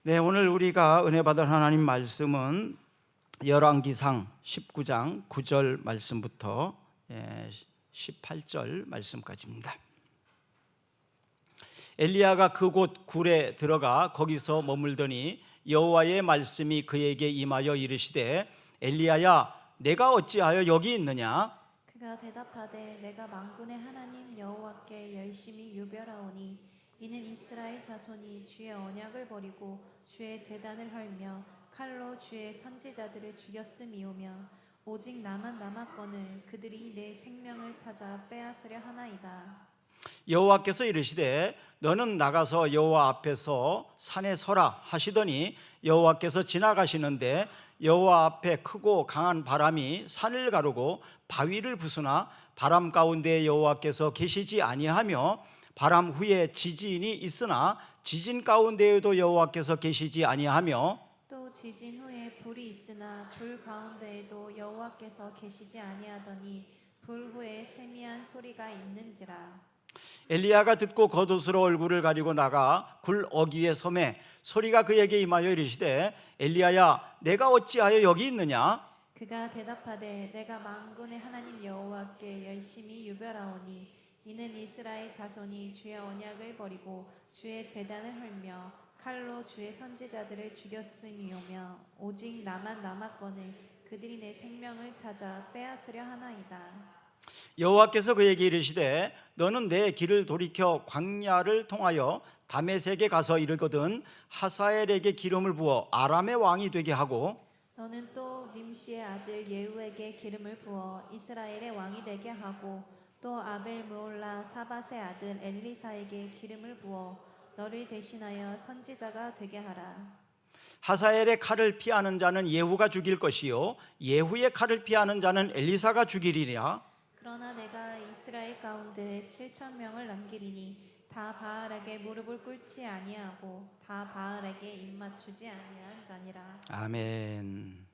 네, 오늘 우리가 은혜 받을 하나님 말씀은 열왕기상 19장 9절 말씀부터 18절 말씀까지입니다. 엘리야가 그곳 굴에 들어가 거기서 머물더니 여호와의 말씀이 그에게 임하여 이르시되 엘리야야 내가 어찌하여 여기 있느냐? 그가 대답하되 내가 만군의 하나님 여호와께 열심히 유별하오니 이는 이스라엘 자손이 주의 언약을 버리고 주의 제단을 헐며 칼로 주의 선지자들을 죽였음이오며 오직 나만 남았거늘 그들이 내 생명을 찾아 빼앗으려 하나이다. 여호와께서 이르시되 너는 나가서 여호와 앞에서 산에 서라 하시더니 여호와께서 지나가시는데 여호와 앞에 크고 강한 바람이 산을 가르고 바위를 부수나 바람 가운데 여호와께서 계시지 아니하며 바람 후에 지진이 있으나 지진 가운데에도 여호와께서 계시지 아니하며 또 지진 후에 불이 있으나 불 가운데에도 여호와께서 계시지 아니하더니 불 후에 세미한 소리가 있는지라. 엘리야가 듣고 겉옷으로 얼굴을 가리고 나가 굴 어귀에 섬에 소리가 그에게 임하여 이르시되 엘리야야 내가 어찌하여 여기 있느냐? 그가 대답하되 내가 만군의 하나님 여호와께 열심히 유별하오니 이는 이스라엘 자손이 주의 언약을 버리고 주의 제단을 헐며 칼로 주의 선지자들을 죽였음이오며 오직 나만 남았거늘 그들이 내 생명을 찾아 빼앗으려 하나이다. 여호와께서 그에게 이르시되 너는 내 길을 돌이켜 광야를 통하여 다메섹에 가서 이르거든 하사엘에게 기름을 부어 아람의 왕이 되게 하고 너는 또 님시의 아들 예후에게 기름을 부어 이스라엘의 왕이 되게 하고 또 아벨 무올라 사밧의 아들 엘리사에게 기름을 부어 너를 대신하여 선지자가 되게 하라. 하사엘의 칼을 피하는 자는 예후가 죽일 것이요 예후의 칼을 피하는 자는 엘리사가 죽이리라. 그러나 내가 이스라엘 가운데 7,000명을 남기리니 다 바알에게 무릎을 꿇지 아니하고 다 바알에게 입맞추지 아니한 자니라. 아멘.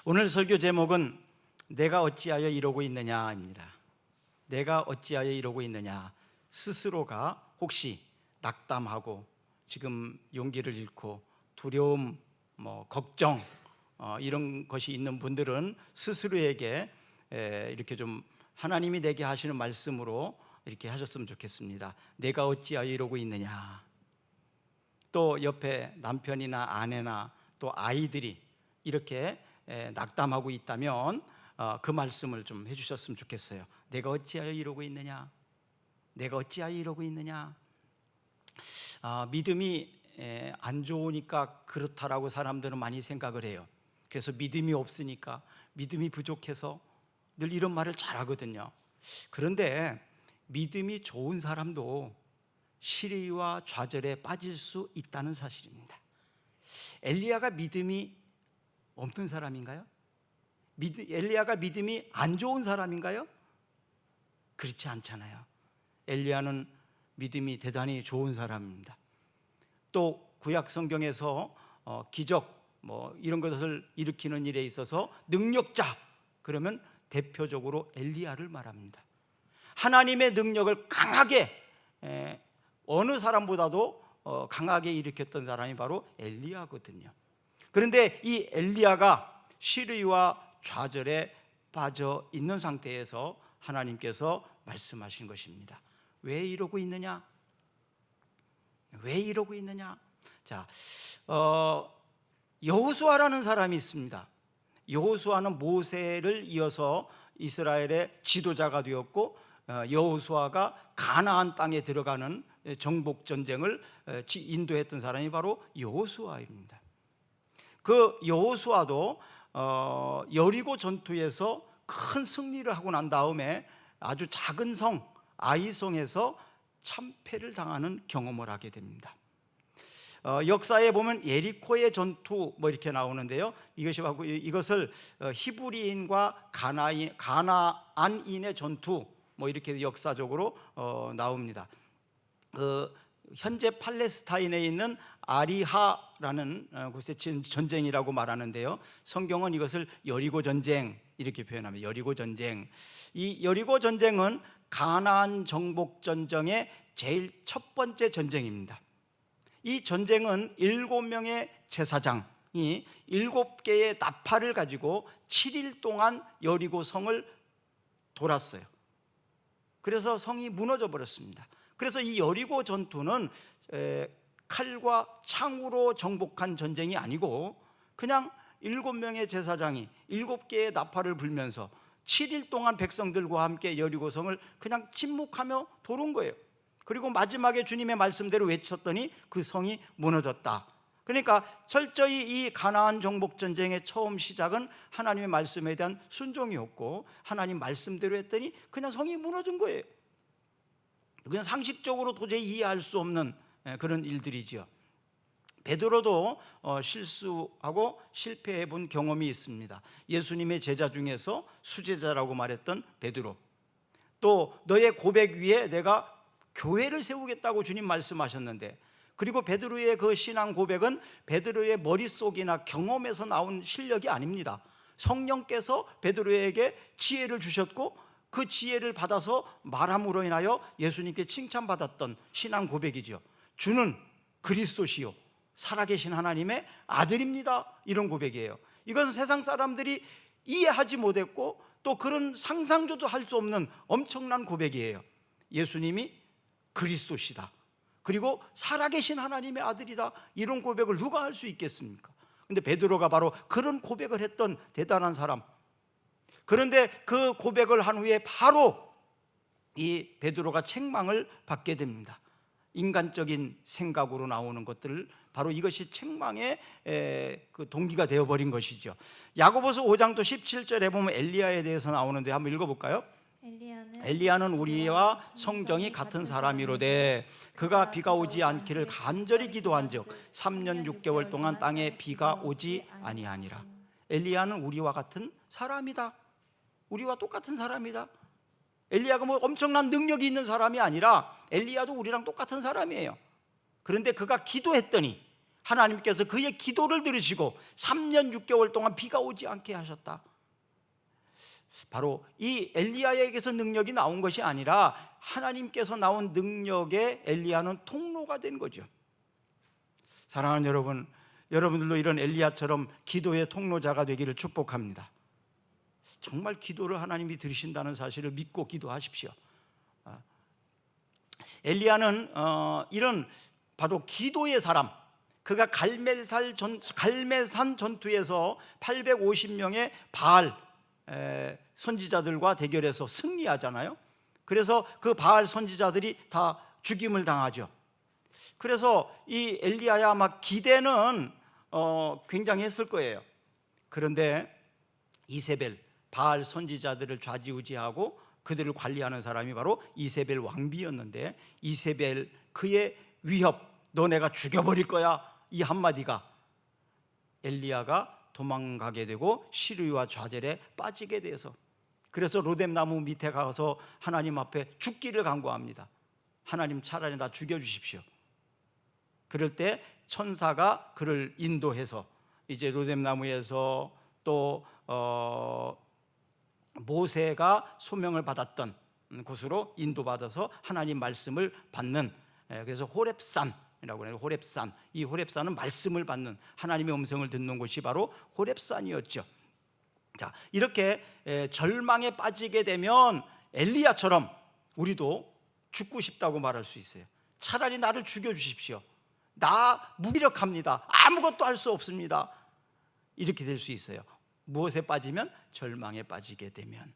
오늘 설교 제목은 내가 어찌하여 이러고 있느냐입니다. 내가 어찌하여 이러고 있느냐. 스스로가 혹시 낙담하고 지금 용기를 잃고 두려움, 걱정 이런 것이 있는 분들은 스스로에게 이렇게 좀 하나님이 내게 하시는 말씀으로 이렇게 하셨으면 좋겠습니다. 내가 어찌하여 이러고 있느냐. 또 옆에 남편이나 아내나 또 아이들이 이렇게 낙담하고 있다면 그 말씀을 좀 해주셨으면 좋겠어요. 내가 어찌하여 이러고 있느냐? 내가 어찌하여 이러고 있느냐? 믿음이 안 좋으니까 그렇다라고 사람들은 많이 생각을 해요. 그래서 믿음이 없으니까, 믿음이 부족해서 늘 이런 말을 잘 하거든요. 그런데 믿음이 좋은 사람도 시리와 좌절에 빠질 수 있다는 사실입니다. 엘리야가 믿음이 없는 사람인가요? 엘리야가 믿음이 안 좋은 사람인가요? 그렇지 않잖아요. 엘리야는 믿음이 대단히 좋은 사람입니다. 또 구약 성경에서 기적 이런 것을 일으키는 일에 있어서 능력자 그러면 대표적으로 엘리야를 말합니다. 하나님의 능력을 강하게 어느 사람보다도 강하게 일으켰던 사람이 바로 엘리야거든요. 그런데 이 엘리야가 시리와 좌절에 빠져 있는 상태에서 하나님께서 말씀하신 것입니다. 왜 이러고 있느냐? 왜 이러고 있느냐? 자, 여호수아라는 사람이 있습니다. 여호수아는 모세를 이어서 이스라엘의 지도자가 되었고 여호수아가 가나안 땅에 들어가는 정복 전쟁을 인도했던 사람이 바로 여호수아입니다. 그 여호수아도 여리고 전투에서 큰 승리를 하고 난 다음에 아주 작은 성 아이성에서 참패를 당하는 경험을 하게 됩니다. 역사에 보면 예리코의 전투 이렇게 나오는데요. 이것을 히브리인과 가나안인의 전투 이렇게 역사적으로 나옵니다. 현재 팔레스타인에 있는 아리하라는 곳의 전쟁이라고 말하는데요. 성경은 이것을 여리고 전쟁 이렇게 표현합니다. 여리고 전쟁. 이 여리고 전쟁은 가나안 정복 전쟁의 제일 첫 번째 전쟁입니다. 이 전쟁은 7명의 제사장이 7개의 나팔을 가지고 7일 동안 여리고 성을 돌았어요. 그래서 성이 무너져 버렸습니다. 그래서 이 여리고 전투는 칼과 창으로 정복한 전쟁이 아니고 그냥 7명의 제사장이 7개의 나팔을 불면서 7일 동안 백성들과 함께 여리고성을 그냥 침묵하며 도른 거예요. 그리고 마지막에 주님의 말씀대로 외쳤더니 그 성이 무너졌다. 그러니까 철저히 이 가나안 정복 전쟁의 처음 시작은 하나님의 말씀에 대한 순종이었고, 하나님 말씀대로 했더니 그냥 성이 무너진 거예요. 그냥 상식적으로 도저히 이해할 수 없는 그런 일들이죠. 베드로도 실수하고 실패해 본 경험이 있습니다. 예수님의 제자 중에서 수제자라고 말했던 베드로, 또 너의 고백 위에 내가 교회를 세우겠다고 주님 말씀하셨는데, 그리고 베드로의 그 신앙 고백은 베드로의 머릿속이나 경험에서 나온 실력이 아닙니다. 성령께서 베드로에게 지혜를 주셨고 그 지혜를 받아서 말함으로 인하여 예수님께 칭찬받았던 신앙 고백이죠. 주는 그리스도시요 살아계신 하나님의 아들입니다. 이런 고백이에요. 이것은 세상 사람들이 이해하지 못했고 또 그런 상상조도 할 수 없는 엄청난 고백이에요. 예수님이 그리스도시다, 그리고 살아계신 하나님의 아들이다, 이런 고백을 누가 할 수 있겠습니까? 근데 베드로가 바로 그런 고백을 했던 대단한 사람. 그런데 그 고백을 한 후에 바로 이 베드로가 책망을 받게 됩니다. 인간적인 생각으로 나오는 것들을, 바로 이것이 책망의 그 동기가 되어버린 것이죠. 야고보서 5장도 17절에 보면 엘리야에 대해서 나오는데 한번 읽어볼까요? 엘리야는 우리와 성정이 같은 사람이로되 그가 비가 오지 않기를 간절히 기도한즉 3년 6개월 동안 땅에 비가 오지 아니하니라. 엘리야는 우리와 같은 사람이다. 우리와 똑같은 사람이다. 엘리야가 뭐 엄청난 능력이 있는 사람이 아니라 엘리야도 우리랑 똑같은 사람이에요. 그런데 그가 기도했더니 하나님께서 그의 기도를 들으시고 3년 6개월 동안 비가 오지 않게 하셨다. 바로 이 엘리야에게서 능력이 나온 것이 아니라 하나님께서 나온 능력에 엘리야는 통로가 된 거죠. 사랑하는 여러분, 여러분들도 이런 엘리야처럼 기도의 통로자가 되기를 축복합니다. 정말 기도를 하나님이 들으신다는 사실을 믿고 기도하십시오. 엘리야는 이런 바로 기도의 사람, 그가 갈멜산 전투에서 850명의 바알 선지자들과 대결해서 승리하잖아요. 그래서 그 바알 선지자들이 다 죽임을 당하죠. 그래서 이 엘리야야 아마 기대는 굉장히 했을 거예요. 그런데 이세벨, 바알 선지자들을 좌지우지하고 그들을 관리하는 사람이 바로 이세벨 왕비였는데, 이세벨 그의 위협, 너 내가 죽여버릴 거야, 이 한마디가 엘리야가 도망가게 되고 시류와 좌절에 빠지게 돼서, 그래서 로뎀나무 밑에 가서 하나님 앞에 죽기를 간구합니다. 하나님 차라리 나 죽여주십시오. 그럴 때 천사가 그를 인도해서 이제 로뎀나무에서 또 모세가 소명을 받았던 곳으로 인도받아서 하나님 말씀을 받는, 그래서 호렙산이라고 해요. 호렙산, 이 호렙산은 말씀을 받는, 하나님의 음성을 듣는 곳이 바로 호렙산이었죠. 자, 이렇게 절망에 빠지게 되면 엘리야처럼 우리도 죽고 싶다고 말할 수 있어요. 차라리 나를 죽여주십시오. 나 무기력합니다. 아무것도 할 수 없습니다. 이렇게 될 수 있어요. 무엇에 빠지면? 절망에 빠지게 되면,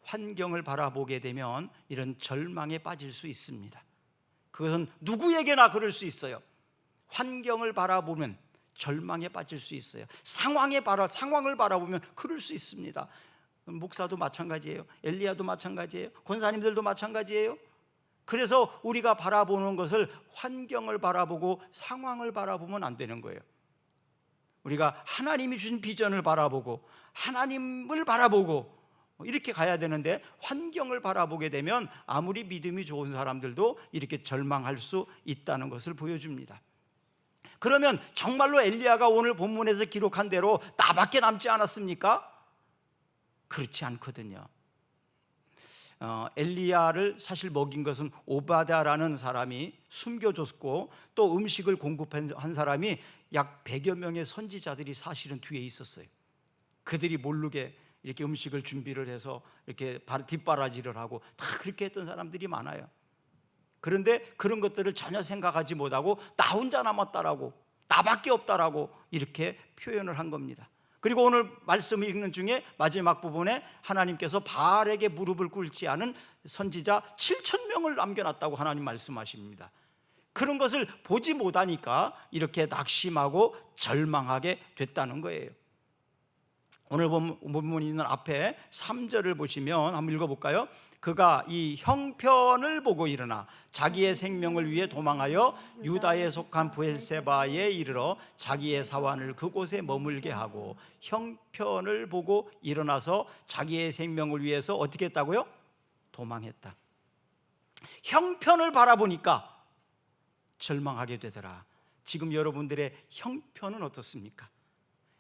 환경을 바라보게 되면 이런 절망에 빠질 수 있습니다. 그것은 누구에게나 그럴 수 있어요. 환경을 바라보면 절망에 빠질 수 있어요. 상황을 바라보면 그럴 수 있습니다. 목사도 마찬가지예요. 엘리야도 마찬가지예요. 권사님들도 마찬가지예요. 그래서 우리가 바라보는 것을 환경을 바라보고 상황을 바라보면 안 되는 거예요. 우리가 하나님이 주신 비전을 바라보고 하나님을 바라보고 이렇게 가야 되는데, 환경을 바라보게 되면 아무리 믿음이 좋은 사람들도 이렇게 절망할 수 있다는 것을 보여줍니다. 그러면 정말로 엘리야가 오늘 본문에서 기록한 대로 나밖에 남지 않았습니까? 그렇지 않거든요. 엘리야를 사실 먹인 것은 오바댜라는 사람이 숨겨줬고, 또 음식을 공급한 사람이 약 100여 명의 선지자들이 사실은 뒤에 있었어요. 그들이 모르게 이렇게 음식을 준비를 해서 이렇게 뒷바라지를 하고 다 그렇게 했던 사람들이 많아요. 그런데 그런 것들을 전혀 생각하지 못하고 나 혼자 남았다라고, 나밖에 없다라고 이렇게 표현을 한 겁니다. 그리고 오늘 말씀을 읽는 중에 마지막 부분에 하나님께서 바알에게 무릎을 꿇지 않은 선지자 7,000명을 남겨놨다고 하나님 말씀하십니다. 그런 것을 보지 못하니까 이렇게 낙심하고 절망하게 됐다는 거예요. 오늘 본문이 있는 앞에 3절을 보시면 한번 읽어볼까요? 그가 이 형편을 보고 일어나 자기의 생명을 위해 도망하여 유다에 속한 브엘세바에 이르러 자기의 사환을 그곳에 머물게 하고, 형편을 보고 일어나서 자기의 생명을 위해서 어떻게 했다고요? 도망했다. 형편을 바라보니까 절망하게 되더라. 지금 여러분들의 형편은 어떻습니까?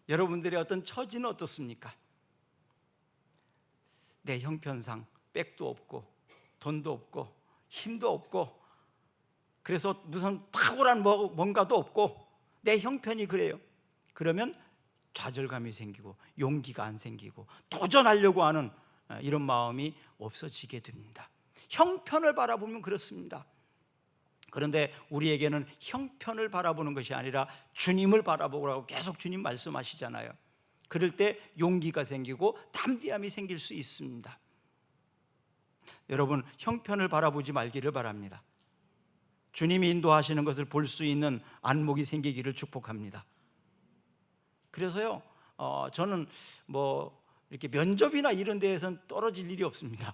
여러분들의 어떤 처지는 어떻습니까? 내 형편상 백도 없고 돈도 없고 힘도 없고, 그래서 무슨 탁월한 뭔가도 없고 내 형편이 그래요. 그러면 좌절감이 생기고 용기가 안 생기고 도전하려고 하는 이런 마음이 없어지게 됩니다. 형편을 바라보면 그렇습니다. 그런데 우리에게는 형편을 바라보는 것이 아니라 주님을 바라보라고 계속 주님 말씀하시잖아요. 그럴 때 용기가 생기고 담대함이 생길 수 있습니다. 여러분, 형편을 바라보지 말기를 바랍니다. 주님이 인도하시는 것을 볼 수 있는 안목이 생기기를 축복합니다. 그래서요, 저는 이렇게 면접이나 이런 데에서는 떨어질 일이 없습니다.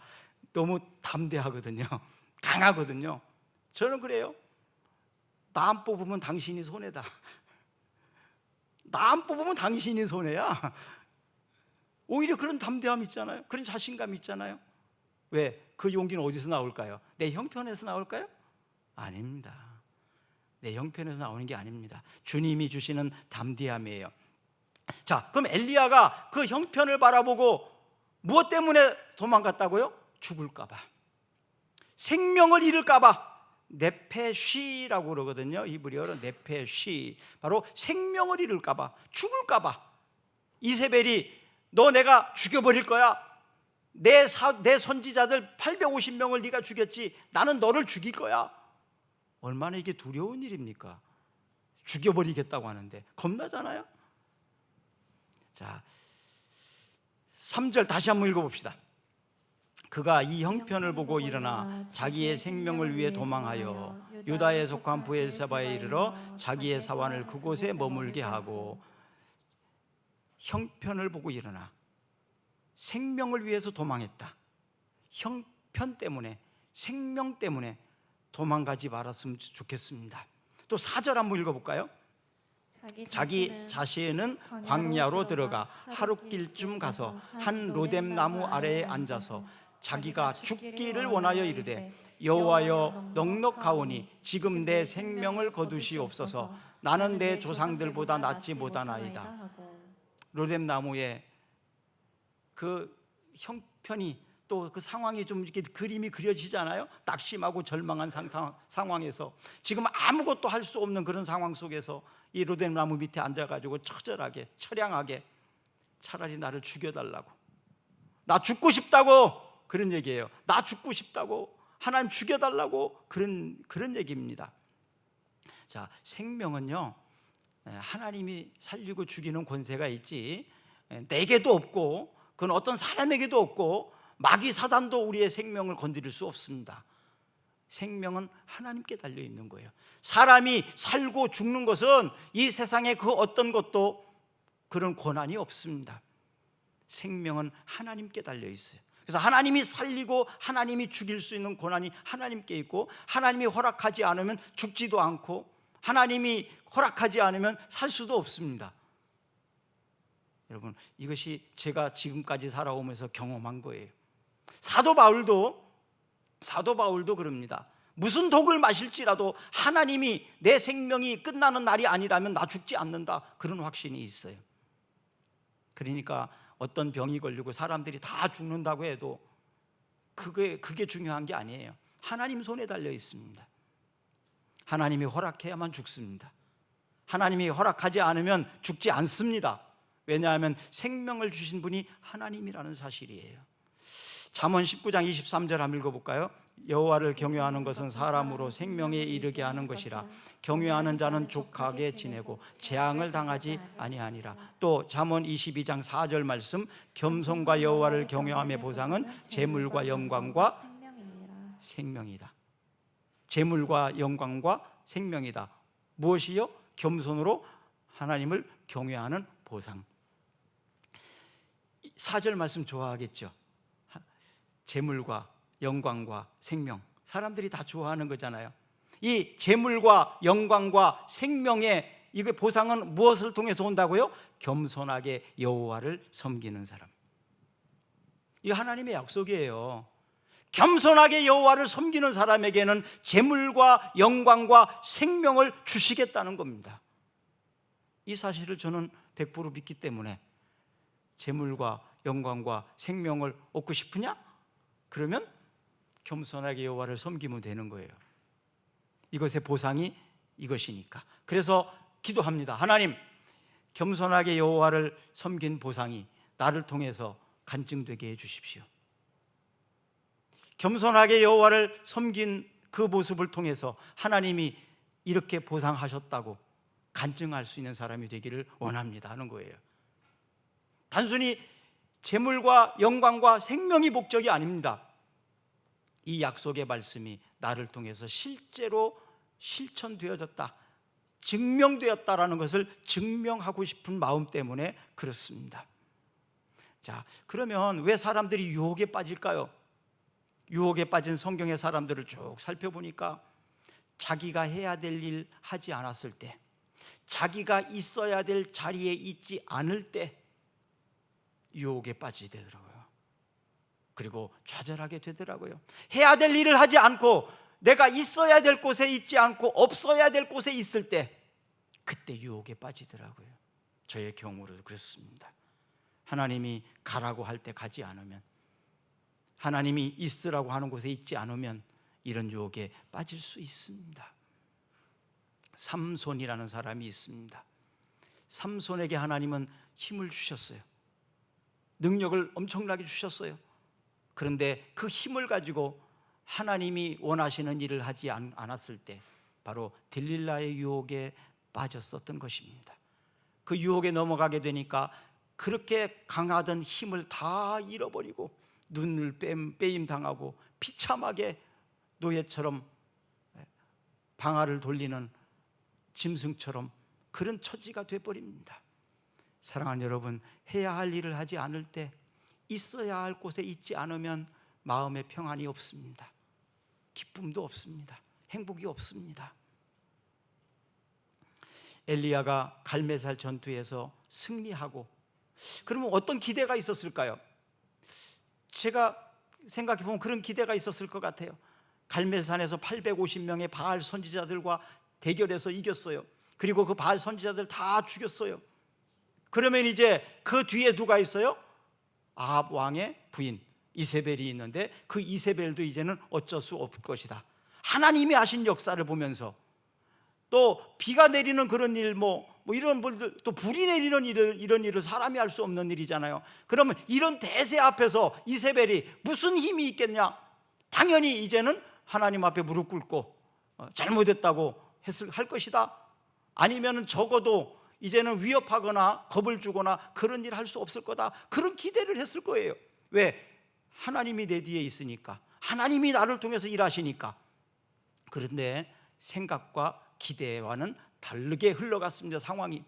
너무 담대하거든요. 강하거든요. 저는 그래요. 나 안 뽑으면 당신이 손해다. 나 안 뽑으면 당신이 손해야. 오히려 그런 담대함 있잖아요. 그런 자신감 있잖아요. 왜? 그 용기는 어디서 나올까요? 내 형편에서 나올까요? 아닙니다. 내 형편에서 나오는 게 아닙니다. 주님이 주시는 담대함이에요. 자, 그럼 엘리야가 그 형편을 바라보고 무엇 때문에 도망갔다고요? 죽을까 봐, 생명을 잃을까 봐. 네페쉬라고 그러거든요. 히브리어로 네페쉬, 바로 생명을 잃을까 봐, 죽을까 봐. 이세벨이 너 내가 죽여버릴 거야, 내 선지자들 850명을 네가 죽였지, 나는 너를 죽일 거야. 얼마나 이게 두려운 일입니까? 죽여버리겠다고 하는데 겁나잖아요. 자, 3절 다시 한번 읽어봅시다. 그가 이 형편을 보고 일어나 자기의 생명을 위해 도망하여 유다에 속한 브엘세바에 이르러 자기의 사환을 그곳에 머물게 하고, 형편을 보고 일어나 생명을 위해서 도망했다. 형편 때문에, 생명 때문에 도망가지 말았으면 좋겠습니다. 또 4절 한번 읽어볼까요? 자기 자신은 광야로 들어가 하룻길쯤 가서 한 로뎀 나무 아래에 앉아서 자기가 죽기를 원하여 이르되, 여호와여 넉넉하오니 지금 내 생명을 거두시옵소서. 나는 내 조상들보다 낫지 못하나이다. 로뎀 나무에 그 형편이, 또 그 상황이 좀 이렇게 그림이 그려지잖아요. 낙심하고 절망한 상황에서, 지금 아무것도 할 수 없는 그런 상황 속에서 이 로뎀 나무 밑에 앉아가지고 처절하게, 처량하게 차라리 나를 죽여달라고, 나 죽고 싶다고, 그런 얘기예요. 나 죽고 싶다고, 하나님 죽여달라고, 그런 얘기입니다. 자, 생명은요, 하나님이 살리고 죽이는 권세가 있지 내게도 없고, 그건 어떤 사람에게도 없고, 마귀 사단도 우리의 생명을 건드릴 수 없습니다. 생명은 하나님께 달려 있는 거예요. 사람이 살고 죽는 것은 이 세상에 그 어떤 것도 그런 권한이 없습니다. 생명은 하나님께 달려 있어요. 그래서 하나님이 살리고 하나님이 죽일 수 있는 권한이 하나님께 있고, 하나님이 허락하지 않으면 죽지도 않고, 하나님이 허락하지 않으면 살 수도 없습니다. 여러분, 이것이 제가 지금까지 살아오면서 경험한 거예요. 사도 바울도 그럽니다. 무슨 독을 마실지라도 하나님이 내 생명이 끝나는 날이 아니라면 나 죽지 않는다, 그런 확신이 있어요. 그러니까 어떤 병이 걸리고 사람들이 다 죽는다고 해도 그게 중요한 게 아니에요. 하나님 손에 달려 있습니다. 하나님이 허락해야만 죽습니다. 하나님이 허락하지 않으면 죽지 않습니다. 왜냐하면 생명을 주신 분이 하나님이라는 사실이에요. 잠언 19장 23절 한번 읽어볼까요? 여호와를 경외하는 것은 사람으로 생명에 이르게 하는 것이라. 경외하는 자는 족하게 지내고 재앙을 당하지 아니하니라. 또 잠언 22장 4절 말씀, 겸손과 여호와를 경외함의 보상은 재물과 영광과 생명이다. 재물과 영광과 생명이다. 무엇이요? 겸손으로 하나님을 경외하는 보상. 4절 말씀 좋아하겠죠? 재물과 영광과 생명, 사람들이 다 좋아하는 거잖아요. 이 재물과 영광과 생명의 이거 보상은 무엇을 통해서 온다고요? 겸손하게 여호와를 섬기는 사람. 이 하나님의 약속이에요. 겸손하게 여호와를 섬기는 사람에게는 재물과 영광과 생명을 주시겠다는 겁니다. 이 사실을 저는 100% 믿기 때문에 재물과 영광과 생명을 얻고 싶으냐? 그러면 겸손하게 여호와를 섬기면 되는 거예요. 이것의 보상이 이것이니까. 그래서 기도합니다. 하나님, 겸손하게 여호와를 섬긴 보상이 나를 통해서 간증되게 해 주십시오. 겸손하게 여호와를 섬긴 그 모습을 통해서 하나님이 이렇게 보상하셨다고 간증할 수 있는 사람이 되기를 원합니다 하는 거예요. 단순히 재물과 영광과 생명이 목적이 아닙니다. 이 약속의 말씀이 나를 통해서 실제로 실천되어졌다, 증명되었다라는 것을 증명하고 싶은 마음 때문에 그렇습니다. 자, 그러면 왜 사람들이 유혹에 빠질까요? 유혹에 빠진 성경의 사람들을 쭉 살펴보니까 자기가 해야 될 일 하지 않았을 때, 자기가 있어야 될 자리에 있지 않을 때 유혹에 빠지게 되더라고요. 그리고 좌절하게 되더라고요. 해야 될 일을 하지 않고 내가 있어야 될 곳에 있지 않고 없어야 될 곳에 있을 때 그때 유혹에 빠지더라고요. 저의 경우로도 그렇습니다. 하나님이 가라고 할 때 가지 않으면, 하나님이 있으라고 하는 곳에 있지 않으면 이런 유혹에 빠질 수 있습니다. 삼손이라는 사람이 있습니다. 삼손에게 하나님은 힘을 주셨어요. 능력을 엄청나게 주셨어요. 그런데 그 힘을 가지고 하나님이 원하시는 일을 하지 않았을 때 바로 들릴라의 유혹에 빠졌었던 것입니다. 그 유혹에 넘어가게 되니까 그렇게 강하던 힘을 다 잃어버리고 눈을 빼임당하고 비참하게 노예처럼 방아를 돌리는 짐승처럼 그런 처지가 되어버립니다. 사랑하는 여러분, 해야 할 일을 하지 않을 때, 있어야 할 곳에 있지 않으면 마음의 평안이 없습니다. 기쁨도 없습니다. 행복이 없습니다. 엘리야가 갈멜살 전투에서 승리하고, 그러면 어떤 기대가 있었을까요? 제가 생각해 보면 그런 기대가 있었을 것 같아요. 갈멜산에서 850명의 바알 선지자들과 대결해서 이겼어요. 그리고 그 바알 선지자들 다 죽였어요. 그러면 이제 그 뒤에 누가 있어요? 아합 왕의 부인 이세벨이 있는데 그 이세벨도 이제는 어쩔 수 없을 것이다. 하나님이 하신 역사를 보면서 또 비가 내리는 그런 일, 이런 분들, 또 불이 내리는 이런 일을 사람이 할 수 없는 일이잖아요. 그러면 이런 대세 앞에서 이세벨이 무슨 힘이 있겠냐? 당연히 이제는 하나님 앞에 무릎 꿇고 잘못했다고 할 것이다. 아니면 적어도 이제는 위협하거나 겁을 주거나 그런 일 할 수 없을 거다. 그런 기대를 했을 거예요. 왜? 하나님이 내 뒤에 있으니까, 하나님이 나를 통해서 일하시니까. 그런데 생각과 기대와는 다르게 흘러갔습니다. 상황이.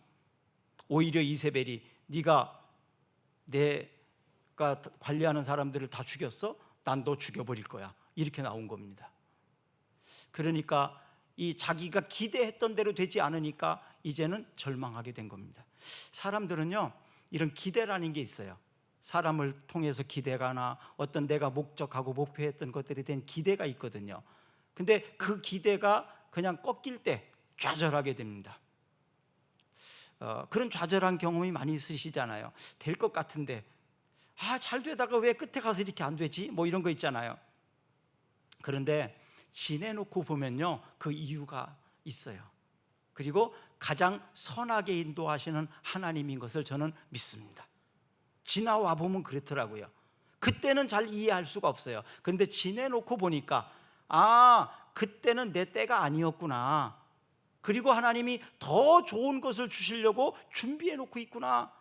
오히려 이세벨이 네가 내가 관리하는 사람들을 다 죽였어? 난 너 죽여버릴 거야. 이렇게 나온 겁니다. 그러니까 이 자기가 기대했던 대로 되지 않으니까 이제는 절망하게 된 겁니다. 사람들은요, 이런 기대라는 게 있어요. 사람을 통해서 기대가나 어떤 내가 목적하고 목표했던 것들에 대한 기대가 있거든요. 근데 그 기대가 그냥 꺾일 때 좌절하게 됩니다. 그런 좌절한 경험이 많이 있으시잖아요. 될 것 같은데 잘 되다가 왜 끝에 가서 이렇게 안 되지? 뭐 이런 거 있잖아요. 그런데 지내놓고 보면요, 그 이유가 있어요. 그리고 가장 선하게 인도하시는 하나님인 것을 저는 믿습니다. 지나와 보면 그렇더라고요. 그때는 잘 이해할 수가 없어요. 근데 지내놓고 보니까 그때는 내 때가 아니었구나. 그리고 하나님이 더 좋은 것을 주시려고 준비해 놓고 있구나.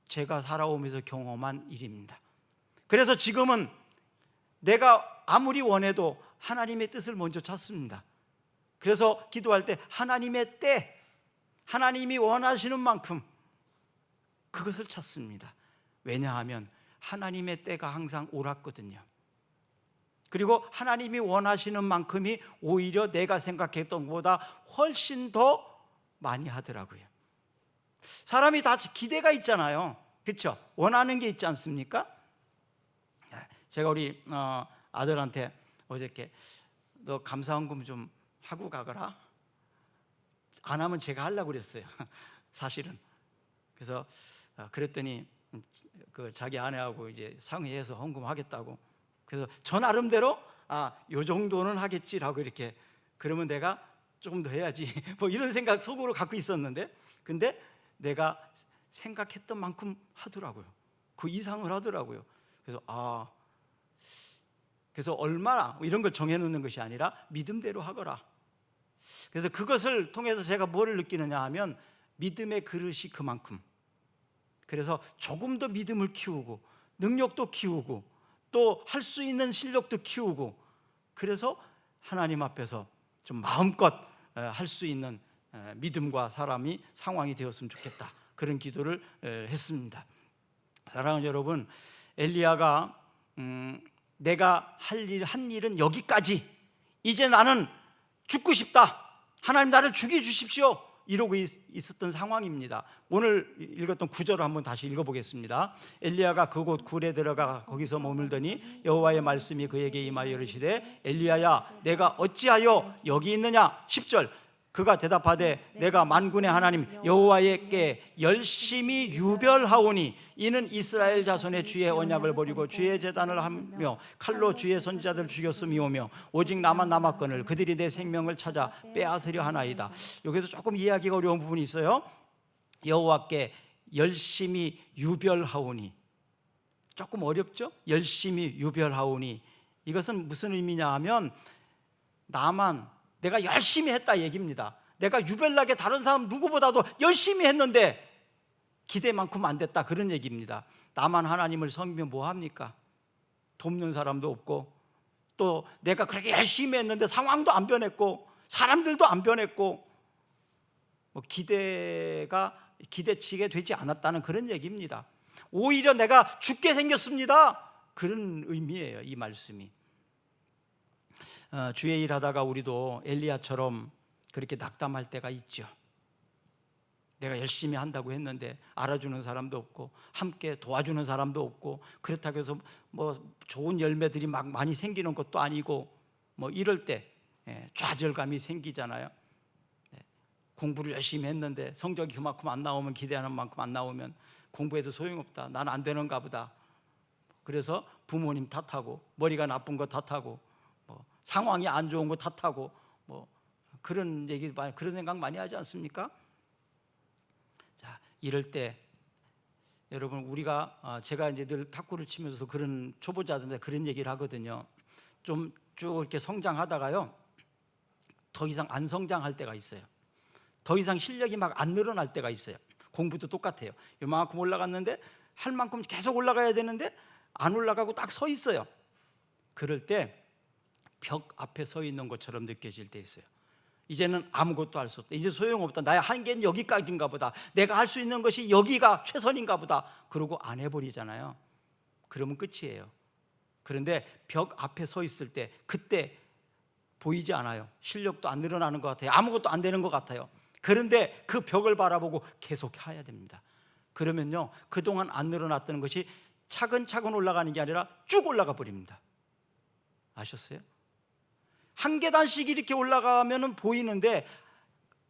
제가 살아오면서 경험한 일입니다. 그래서 지금은 내가 아무리 원해도 하나님의 뜻을 먼저 찾습니다. 그래서 기도할 때 하나님의 때, 하나님이 원하시는 만큼 그것을 찾습니다. 왜냐하면 하나님의 때가 항상 옳았거든요. 그리고 하나님이 원하시는 만큼이 오히려 내가 생각했던 것보다 훨씬 더 많이 하더라고요. 사람이 다 기대가 있잖아요. 그렇죠? 원하는 게 있지 않습니까? 제가 우리 아들한테 어저께 너 감사헌금 좀 하고 가거라. 안 하면 제가 하려고 그랬어요. 사실은. 그래서 그랬더니 그 자기 아내하고 이제 상의해서 헌금하겠다고. 그래서 저 나름대로 요 정도는 하겠지라고 이렇게, 그러면 내가 조금 더 해야지 뭐 이런 생각 속으로 갖고 있었는데, 근데 내가 생각했던 만큼 하더라고요. 그 이상을 하더라고요. 그래서 얼마나 이런 걸 정해놓는 것이 아니라 믿음대로 하거라. 그래서 그것을 통해서 제가 뭐를 느끼느냐 하면 믿음의 그릇이 그만큼, 그래서 조금 더 믿음을 키우고 능력도 키우고 또 할 수 있는 실력도 키우고, 그래서 하나님 앞에서 좀 마음껏 할 수 있는 믿음과 사람이 상황이 되었으면 좋겠다, 그런 기도를 했습니다. 사랑하는 여러분, 엘리야가 내가 한 일은 여기까지, 이제 나는 죽고 싶다, 하나님 나를 죽여주십시오, 이러고 있었던 상황입니다. 오늘 읽었던 구절을 한번 다시 읽어보겠습니다. 엘리야가 그곳 굴에 들어가 거기서 머물더니 여호와의 말씀이 그에게 임하여 이르시되 엘리야야 내가 어찌하여 여기 있느냐. 10절, 그가 대답하되 내가 만군의 하나님 여호와께 열심히 유별하오니 이는 이스라엘 자손의 주의 언약을 버리고 주의 제단을 하며 칼로 주의 선지자들을 죽였음이오며 오직 나만 남았거늘 그들이 내 생명을 찾아 빼앗으려 하나이다. 여기서 조금 이해하기가 어려운 부분이 있어요. 여호와께 열심히 유별하오니, 조금 어렵죠? 열심히 유별하오니, 이것은 무슨 의미냐 하면 내가 열심히 했다 얘기입니다. 내가 유별나게 다른 사람 누구보다도 열심히 했는데 기대만큼 안 됐다, 그런 얘기입니다. 나만 하나님을 섬기면 뭐합니까? 돕는 사람도 없고, 또 내가 그렇게 열심히 했는데 상황도 안 변했고 사람들도 안 변했고, 기대치게 되지 않았다는 그런 얘기입니다. 오히려 내가 죽게 생겼습니다, 그런 의미예요, 이 말씀이. 주의 일 하다가 우리도 엘리야처럼 그렇게 낙담할 때가 있죠. 내가 열심히 한다고 했는데 알아주는 사람도 없고 함께 도와주는 사람도 없고, 그렇다고 해서 뭐 좋은 열매들이 막 많이 생기는 것도 아니고, 뭐 이럴 때 좌절감이 생기잖아요. 공부를 열심히 했는데 성적이 그만큼 안 나오면, 기대하는 만큼 안 나오면 공부해도 소용없다, 나는 안 되는가 보다. 그래서 부모님 탓하고 머리가 나쁜 거 탓하고 상황이 안 좋은 거 탓하고 그런 얘기, 그런 생각 많이 하지 않습니까? 자, 이럴 때 여러분, 제가 이제 늘 탁구를 치면서 그런 초보자들한테 그런 얘기를 하거든요. 좀 쭉 이렇게 성장하다가요, 더 이상 안 성장할 때가 있어요. 더 이상 실력이 막 안 늘어날 때가 있어요. 공부도 똑같아요. 요만큼 올라갔는데 할 만큼 계속 올라가야 되는데 안 올라가고 딱 서 있어요. 그럴 때 벽 앞에 서 있는 것처럼 느껴질 때 있어요. 이제는 아무것도 할 수 없다, 이제 소용없다, 나의 한계는 여기까지인가 보다, 내가 할 수 있는 것이 여기가 최선인가 보다, 그러고 안 해버리잖아요. 그러면 끝이에요. 그런데 벽 앞에 서 있을 때, 그때 보이지 않아요. 실력도 안 늘어나는 것 같아요. 아무것도 안 되는 것 같아요. 그런데 그 벽을 바라보고 계속 해야 됩니다. 그러면요, 그동안 안 늘어났던 것이 차근차근 올라가는 게 아니라 쭉 올라가 버립니다. 아셨어요? 한 계단씩 이렇게 올라가면 보이는데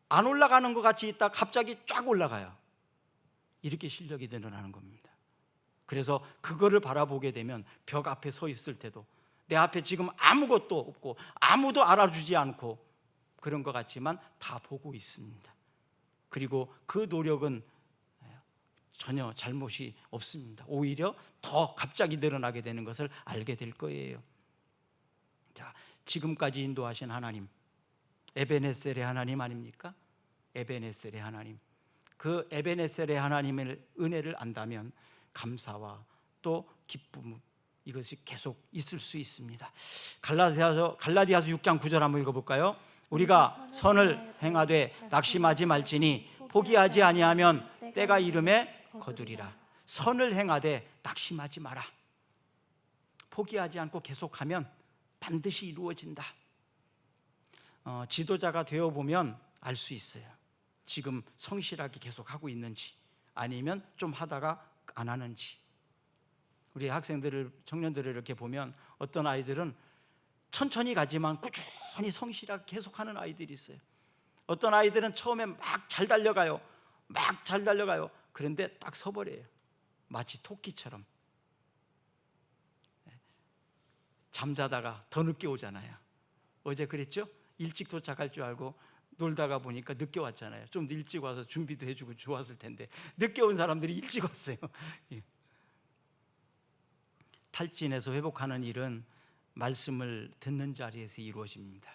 안 올라가는 것 같이 있다 갑자기 쫙 올라가요. 이렇게 실력이 늘어나는 겁니다. 그래서 그거를 바라보게 되면 벽 앞에 서 있을 때도 내 앞에 지금 아무것도 없고 아무도 알아주지 않고 그런 것 같지만 다 보고 있습니다. 그리고 그 노력은 전혀 잘못이 없습니다. 오히려 더 갑자기 늘어나게 되는 것을 알게 될 거예요. 자, 지금까지 인도하신 하나님, 에베네셀의 하나님 아닙니까? 에베네셀의 하나님. 그 에베네셀의 하나님의 은혜를 안다면 감사와 또 기쁨, 이것이 계속 있을 수 있습니다. 갈라디아서 6장 9절 한번 읽어볼까요? 우리가 선을 행하되 낙심하지 말지니 포기하지 아니하면 때가 이름에 거두리라. 선을 행하되 낙심하지 마라. 포기하지 않고 계속하면 반드시 이루어진다. 지도자가 되어보면 알 수 있어요. 지금 성실하게 계속하고 있는지 아니면 좀 하다가 안 하는지. 우리 학생들을, 청년들을 이렇게 보면 어떤 아이들은 천천히 가지만 꾸준히 성실하게 계속하는 아이들이 있어요. 어떤 아이들은 처음에 막 잘 달려가요. 막 잘 달려가요. 그런데 딱 서버려요. 마치 토끼처럼. 잠자다가 더 늦게 오잖아요. 어제 그랬죠? 일찍 도착할 줄 알고 놀다가 보니까 늦게 왔잖아요. 좀 일찍 와서 준비도 해주고 좋았을 텐데 늦게 온 사람들이 일찍 왔어요. 탈진해서 회복하는 일은 말씀을 듣는 자리에서 이루어집니다.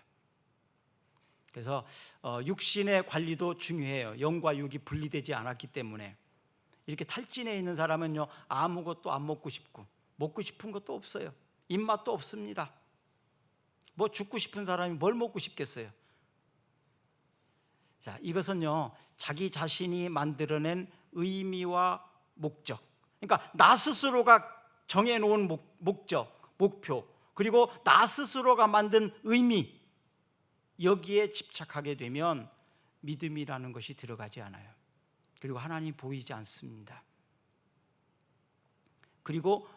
그래서 육신의 관리도 중요해요. 영과 육이 분리되지 않았기 때문에. 이렇게 탈진해 있는 사람은요, 아무것도 안 먹고 싶고 먹고 싶은 것도 없어요. 입맛도 없습니다. 뭐 죽고 싶은 사람이 뭘 먹고 싶겠어요? 자, 이것은요, 자기 자신이 만들어낸 의미와 목적, 그러니까 나 스스로가 정해놓은 목적, 목표, 그리고 나 스스로가 만든 의미, 여기에 집착하게 되면 믿음이라는 것이 들어가지 않아요. 그리고 하나님이 보이지 않습니다. 그리고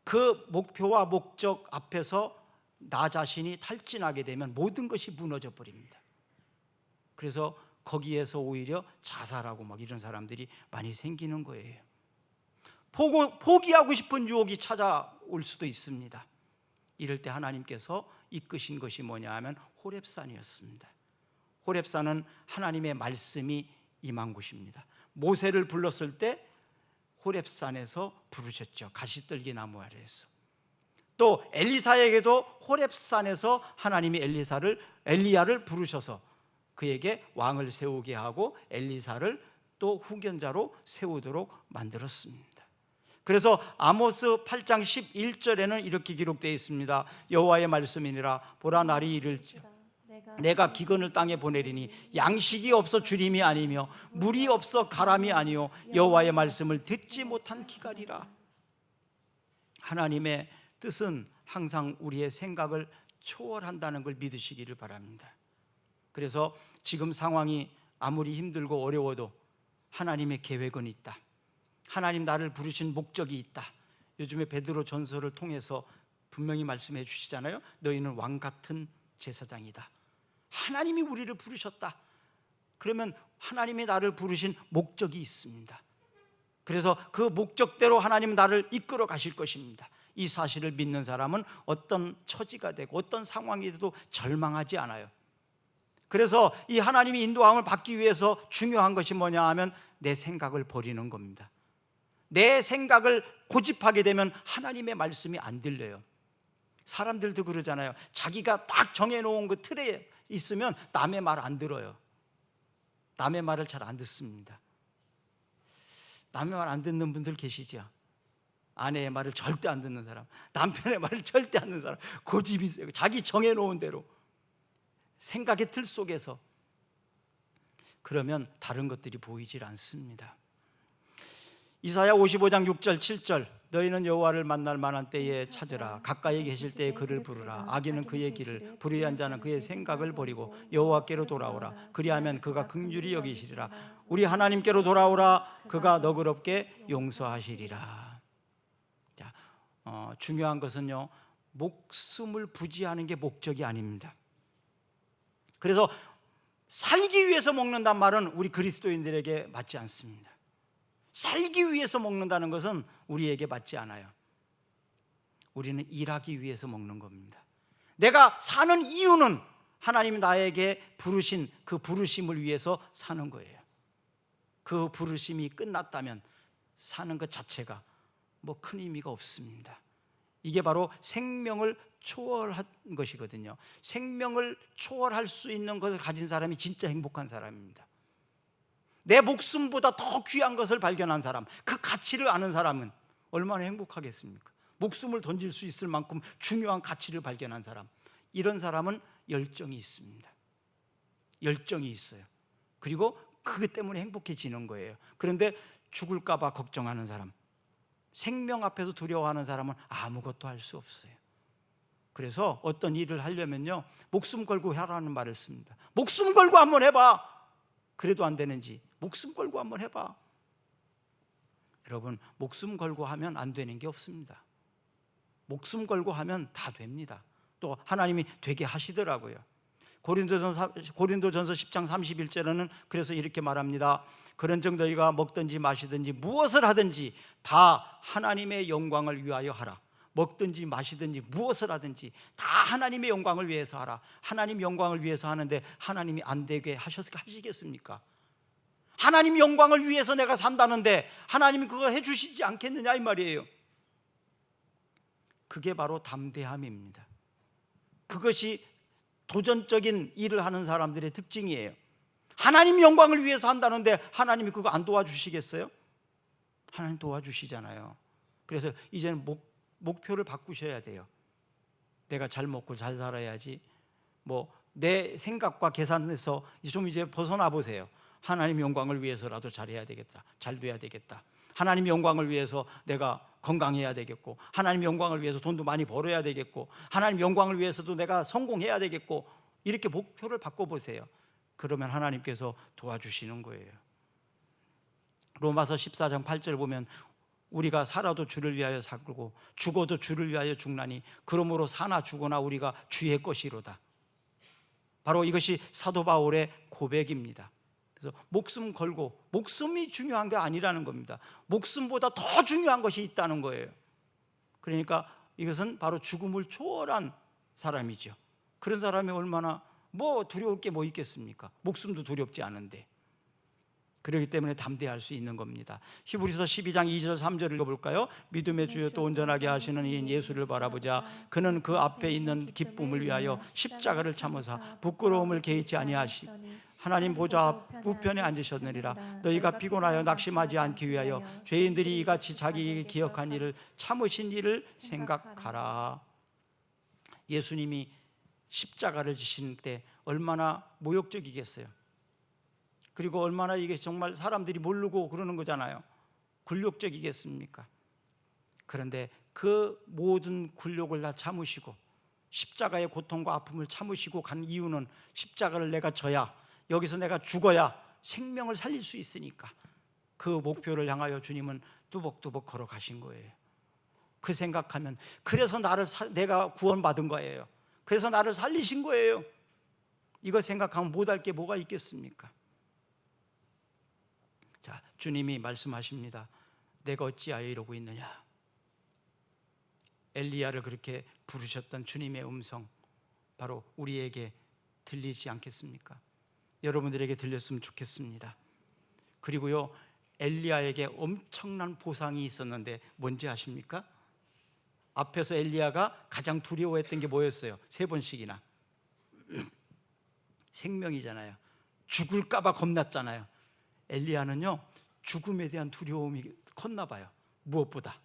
그 목표와 목적 앞에서 나 자신이 탈진하게 되면 모든 것이 무너져 버립니다. 그래서 거기에서 오히려 자살하고 막 이런 사람들이 많이 생기는 거예요. 포기하고 싶은 유혹이 찾아올 수도 있습니다. 이럴 때 하나님께서 이끄신 것이 뭐냐 하면 호렙산이었습니다. 호렙산은 하나님의 말씀이 임한 곳입니다. 모세를 불렀을 때 호렙산에서 부르셨죠. 가시떨기 나무 아래에서. 또 엘리사에게도 호렙산에서 하나님이 엘리야를 부르셔서 그에게 왕을 세우게 하고 엘리사를 또 후견자로 세우도록 만들었습니다. 그래서 아모스 8장 11절에는 이렇게 기록되어 있습니다. 여호와의 말씀이니라. 보라, 날이 이를지라 내가 기근을 땅에 보내리니 양식이 없어 주림이 아니며 물이 없어 가람이 아니요 여호와의 말씀을 듣지 못한 기갈이라. 하나님의 뜻은 항상 우리의 생각을 초월한다는 걸 믿으시기를 바랍니다. 그래서 지금 상황이 아무리 힘들고 어려워도 하나님의 계획은 있다. 하나님 나를 부르신 목적이 있다. 요즘에 베드로 전서를 통해서 분명히 말씀해 주시잖아요. 너희는 왕 같은 제사장이다. 하나님이 우리를 부르셨다. 그러면 하나님이 나를 부르신 목적이 있습니다. 그래서 그 목적대로 하나님은 나를 이끌어 가실 것입니다. 이 사실을 믿는 사람은 어떤 처지가 되고 어떤 상황이 돼도 절망하지 않아요. 그래서 이 하나님이 인도함을 받기 위해서 중요한 것이 뭐냐 하면 내 생각을 버리는 겁니다. 내 생각을 고집하게 되면 하나님의 말씀이 안 들려요. 사람들도 그러잖아요. 자기가 딱 정해놓은 그 틀에 있으면 남의 말 안 들어요. 남의 말을 잘 안 듣습니다. 남의 말 안 듣는 분들 계시죠? 아내의 말을 절대 안 듣는 사람, 남편의 말을 절대 안 듣는 사람, 고집이 세고 자기 정해놓은 대로 생각의 틀 속에서. 그러면 다른 것들이 보이질 않습니다. 이사야 55장 6절 7절 너희는 여호와를 만날 만한 때에 찾으라. 가까이 계실 때에 그를 부르라. 악인은 그의 길을, 불의한 자는 그의 생각을 버리고 여호와께로 돌아오라. 그리하면 그가 긍휼히 여기시리라. 우리 하나님께로 돌아오라. 그가 너그럽게 용서하시리라. 자, 중요한 것은요, 목숨을 부지하는 게 목적이 아닙니다. 그래서 살기 위해서 먹는단 말은 우리 그리스도인들에게 맞지 않습니다. 살기 위해서 먹는다는 것은 우리에게 맞지 않아요. 우리는 일하기 위해서 먹는 겁니다. 내가 사는 이유는 하나님이 나에게 부르신 그 부르심을 위해서 사는 거예요. 그 부르심이 끝났다면 사는 것 자체가 뭐 큰 의미가 없습니다. 이게 바로 생명을 초월한 것이거든요. 생명을 초월할 수 있는 것을 가진 사람이 진짜 행복한 사람입니다. 내 목숨보다 더 귀한 것을 발견한 사람, 그 가치를 아는 사람은 얼마나 행복하겠습니까? 목숨을 던질 수 있을 만큼 중요한 가치를 발견한 사람, 이런 사람은 열정이 있습니다. 열정이 있어요. 그리고 그것 때문에 행복해지는 거예요. 그런데 죽을까 봐 걱정하는 사람, 생명 앞에서 두려워하는 사람은 아무것도 할 수 없어요. 그래서 어떤 일을 하려면요, 목숨 걸고 하라는 말을 씁니다. 목숨 걸고 한번 해봐. 그래도 안 되는지 목숨 걸고 한번 해봐. 여러분, 목숨 걸고 하면 안 되는 게 없습니다. 목숨 걸고 하면 다 됩니다. 또 하나님이 되게 하시더라고요. 고린도전서 10장 31절에는 그래서 이렇게 말합니다. 그런즉 너희가 먹든지 마시든지 무엇을 하든지 다 하나님의 영광을 위하여 하라. 먹든지 마시든지 무엇을 하든지 다 하나님의 영광을 위해서 하라. 하나님 영광을 위해서 하는데 하나님이 안 되게 하시겠습니까? 하나님 영광을 위해서 내가 산다는데 하나님이 그거 해주시지 않겠느냐 이 말이에요. 그게 바로 담대함입니다. 그것이 도전적인 일을 하는 사람들의 특징이에요. 하나님 영광을 위해서 한다는데 하나님이 그거 안 도와주시겠어요? 하나님 도와주시잖아요. 그래서 이제는 목표를 바꾸셔야 돼요. 내가 잘 먹고 잘 살아야지. 뭐 내 생각과 계산에서 좀 이제 벗어나 보세요. 하나님 영광을 위해서라도 잘해야 되겠다. 잘 돼야 되겠다. 하나님 영광을 위해서 내가 건강해야 되겠고, 하나님 영광을 위해서 돈도 많이 벌어야 되겠고, 하나님 영광을 위해서도 내가 성공해야 되겠고, 이렇게 목표를 바꿔보세요. 그러면 하나님께서 도와주시는 거예요. 로마서 14장 8절 보면 우리가 살아도 주를 위하여 살고 죽어도 주를 위하여 죽나니 그러므로 사나 죽거나 우리가 주의 것이로다. 바로 이것이 사도 바울의 고백입니다. 그래서 목숨 걸고, 목숨이 중요한 게 아니라는 겁니다. 목숨보다 더 중요한 것이 있다는 거예요. 그러니까 이것은 바로 죽음을 초월한 사람이죠. 그런 사람이 얼마나 뭐 두려울 게 뭐 있겠습니까? 목숨도 두렵지 않은데. 그렇기 때문에 담대할 수 있는 겁니다. 히브리서 12장 2절 3절을 읽어볼까요? 믿음의 주여 또 온전하게 하시는 이인 예수를 바라보자. 그는 그 앞에 있는 기쁨을 위하여 십자가를 참으사 부끄러움을 개의치 아니하시 하나님 보좌 우편에 앉으셨느니라. 너희가 피곤하여 낙심하지 않기 위하여 죄인들이 이같이 자기에게 기억한 일을 참으신 일을 생각하라. 예수님이 십자가를 지실 때 얼마나 모욕적이겠어요. 그리고 얼마나 이게 정말 사람들이 모르고 그러는 거잖아요. 굴욕적이겠습니까? 그런데 그 모든 굴욕을 다 참으시고 십자가의 고통과 아픔을 참으시고 간 이유는 십자가를 내가 져야, 여기서 내가 죽어야 생명을 살릴 수 있으니까 그 목표를 향하여 주님은 뚜벅뚜벅 걸어가신 거예요. 그 생각하면 그래서 내가 구원받은 거예요. 그래서 나를 살리신 거예요. 이거 생각하면 못할 게 뭐가 있겠습니까? 자, 주님이 말씀하십니다. 내가 어찌하여 이러고 있느냐. 엘리야를 그렇게 부르셨던 주님의 음성, 바로 우리에게 들리지 않겠습니까? 여러분들에게 들렸으면 좋겠습니다. 그리고요, 엘리야에게 엄청난 보상이 있었는데 뭔지 아십니까? 앞에서 엘리야가 가장 두려워했던 게 뭐였어요? 3번씩이나 생명이잖아요. 죽을까 봐 겁났잖아요. 엘리야는요, 죽음에 대한 두려움이 컸나 봐요. 무엇보다.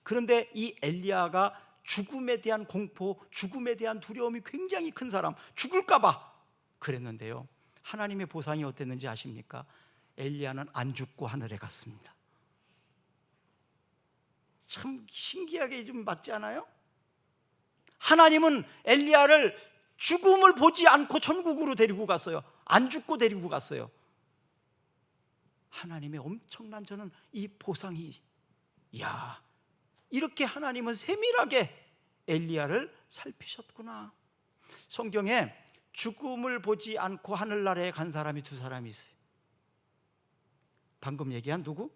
그런데 이 엘리야가 죽음에 대한 공포, 죽음에 대한 두려움이 굉장히 큰 사람, 죽을까 봐 그랬는데요, 하나님의 보상이 어땠는지 아십니까? 엘리야는 안 죽고 하늘에 갔습니다. 참 신기하게 좀 맞지 않아요? 하나님은 엘리야를 죽음을 보지 않고 천국으로 데리고 갔어요. 안 죽고 데리고 갔어요. 하나님의 엄청난 저는 이 보상이, 이야, 이렇게 하나님은 세밀하게 엘리야를 살피셨구나. 성경에 죽음을 보지 않고 하늘나라에 간 사람이 2사람이 있어요. 방금 얘기한 누구?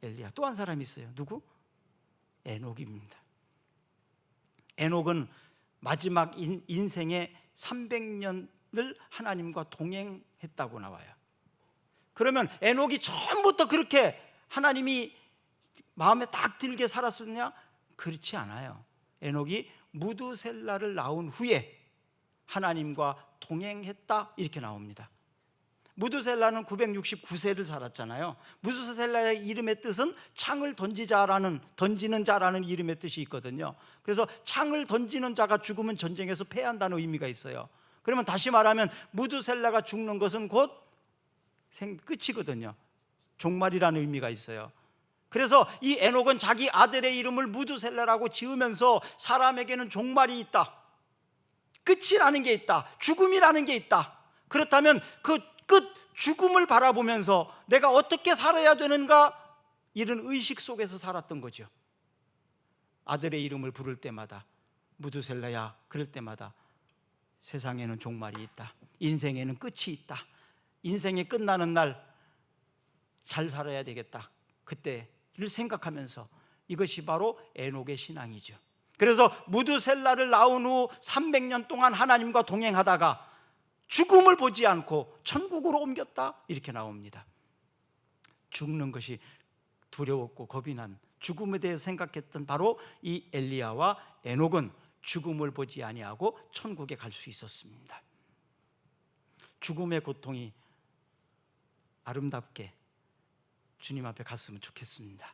엘리야. 또 한 사람이 있어요. 누구? 에녹입니다. 에녹은 마지막 인생의 300년을 하나님과 동행했다고 나와요. 그러면 에녹이 처음부터 그렇게 하나님이 마음에 딱 들게 살았었냐? 그렇지 않아요. 에녹이 무두셀라를 낳은 후에 하나님과 동행했다 이렇게 나옵니다. 무두셀라는 969세를 살았잖아요. 무두셀라의 이름의 뜻은 창을 던지는 자라는 이름의 뜻이 있거든요. 그래서 창을 던지는 자가 죽으면 전쟁에서 패한다는 의미가 있어요. 그러면 다시 말하면 무두셀라가 죽는 것은 곧 끝이거든요. 종말이라는 의미가 있어요. 그래서 이 에녹은 자기 아들의 이름을 무두셀라라고 지으면서 사람에게는 종말이 있다, 끝이라는 게 있다, 죽음이라는 게 있다. 그렇다면 그 끝 죽음을 바라보면서 내가 어떻게 살아야 되는가, 이런 의식 속에서 살았던 거죠. 아들의 이름을 부를 때마다 무두셀라야, 그럴 때마다 세상에는 종말이 있다, 인생에는 끝이 있다, 인생이 끝나는 날 잘 살아야 되겠다, 그때를 생각하면서, 이것이 바로 에녹의 신앙이죠. 그래서 무두셀라를 낳은 후 300년 동안 하나님과 동행하다가 죽음을 보지 않고 천국으로 옮겼다 이렇게 나옵니다. 죽는 것이 두려웠고 겁이 난, 죽음에 대해 생각했던 바로 이 엘리야와 에녹은 죽음을 보지 아니하고 천국에 갈 수 있었습니다. 죽음의 고통이 아름답게 주님 앞에 갔으면 좋겠습니다.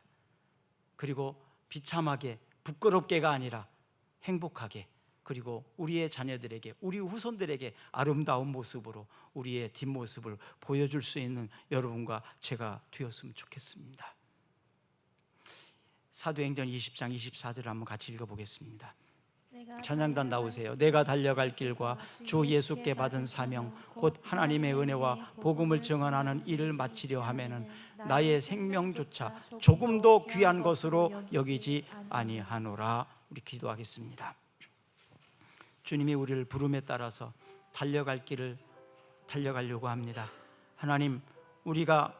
그리고 비참하게, 부끄럽게가 아니라 행복하게, 그리고 우리의 자녀들에게, 우리 후손들에게 아름다운 모습으로 우리의 뒷모습을 보여줄 수 있는 여러분과 제가 되었으면 좋겠습니다. 사도행전 20장 24절을 한번 같이 읽어보겠습니다. 찬양단 나오세요. 내가 달려갈 길과 주 예수께 받은 사명, 곧 하나님의 은혜와 복음을 증언하는 일을 마치려 하면은 나의 생명조차 조금도 귀한 것으로 여기지 아니하노라. 우리 기도하겠습니다. 주님이 우리를 부름에 따라서 달려갈 길을 달려가려고 합니다. 하나님, 우리가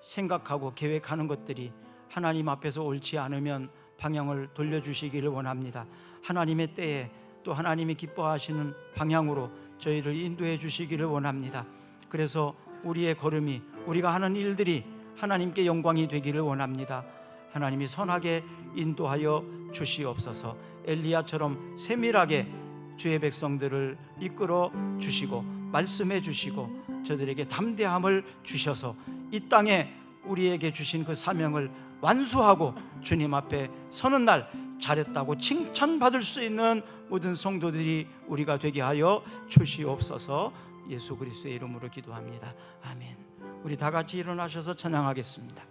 생각하고 계획하는 것들이 하나님 앞에서 옳지 않으면 방향을 돌려주시기를 원합니다. 하나님의 때에 또 하나님이 기뻐하시는 방향으로 저희를 인도해 주시기를 원합니다. 그래서 우리의 걸음이, 우리가 하는 일들이 하나님께 영광이 되기를 원합니다. 하나님이 선하게 인도하여 주시옵소서. 엘리야처럼 세밀하게 주의 백성들을 이끌어 주시고 말씀해 주시고 저들에게 담대함을 주셔서 이 땅에 우리에게 주신 그 사명을 완수하고 주님 앞에 서는 날 잘했다고 칭찬받을 수 있는 모든 성도들이 우리가 되게 하여 주시옵소서. 예수 그리스도의 이름으로 기도합니다. 아멘. 우리 다 같이 일어나셔서 찬양하겠습니다.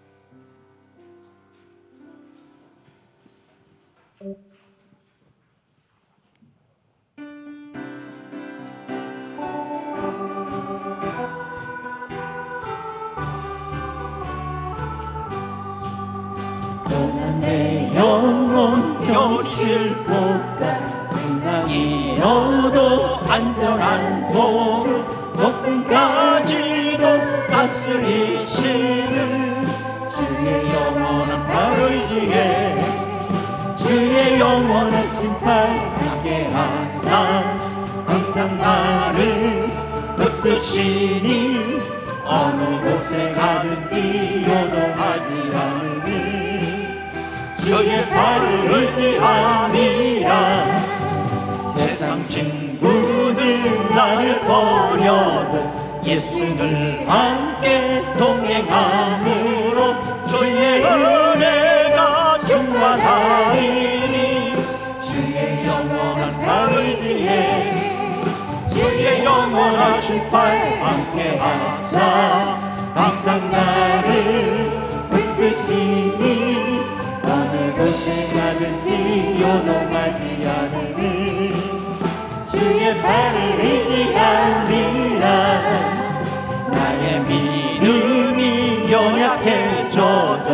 내 영혼 겨우실 곳과 평강이 얻어 안전한 도로 높은 가지도 다스리시는 주의 영원한 발의지에 주의 영원한 심판 함께하사 항상 나를 붙드시니 어느 곳에 가든지 요동하지 않으니 주의 발을 의지함이라. 세상 친구들 나를 버려도 예수를 함께 동행함으로 주의 은혜가 충만하리니 주의 영원한 발을 의지해 주의 영원하신 팔 함께 하사 항상 나를 붙드시니 어느 곳에 가든지 요동하지 않으니 주의 발을 의지함이라. 나의 믿음이 연약해져도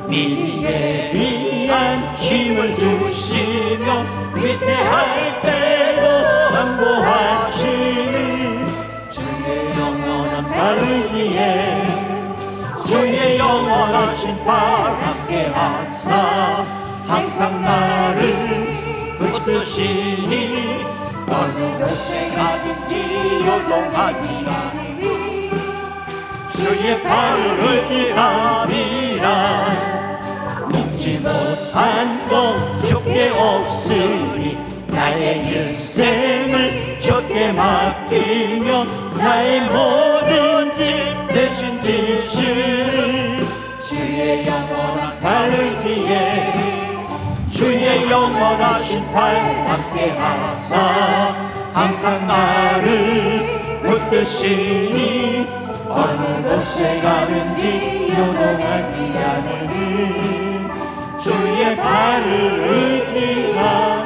미리에 위한 힘을 주시며 위태할 때도 항보하시는 주의 영원한 발을 의지해 주의 영원하신 팔 함께 하사 항상 나를 붙드시니 어느 곳에 가든지 요동하지 않으니 주의 팔을 의지함이라 믿지 못한 것 주께 없으니 나의 일생을 주께 맡기며 나의 모든 짐 대신 지시를 주의 영원한 팔 의지에 주의 영원하신 팔 함께 하사 항상 나를 붙드시니 어느 곳에 가든지 요동하지 않으니 주의 팔을 의지하라.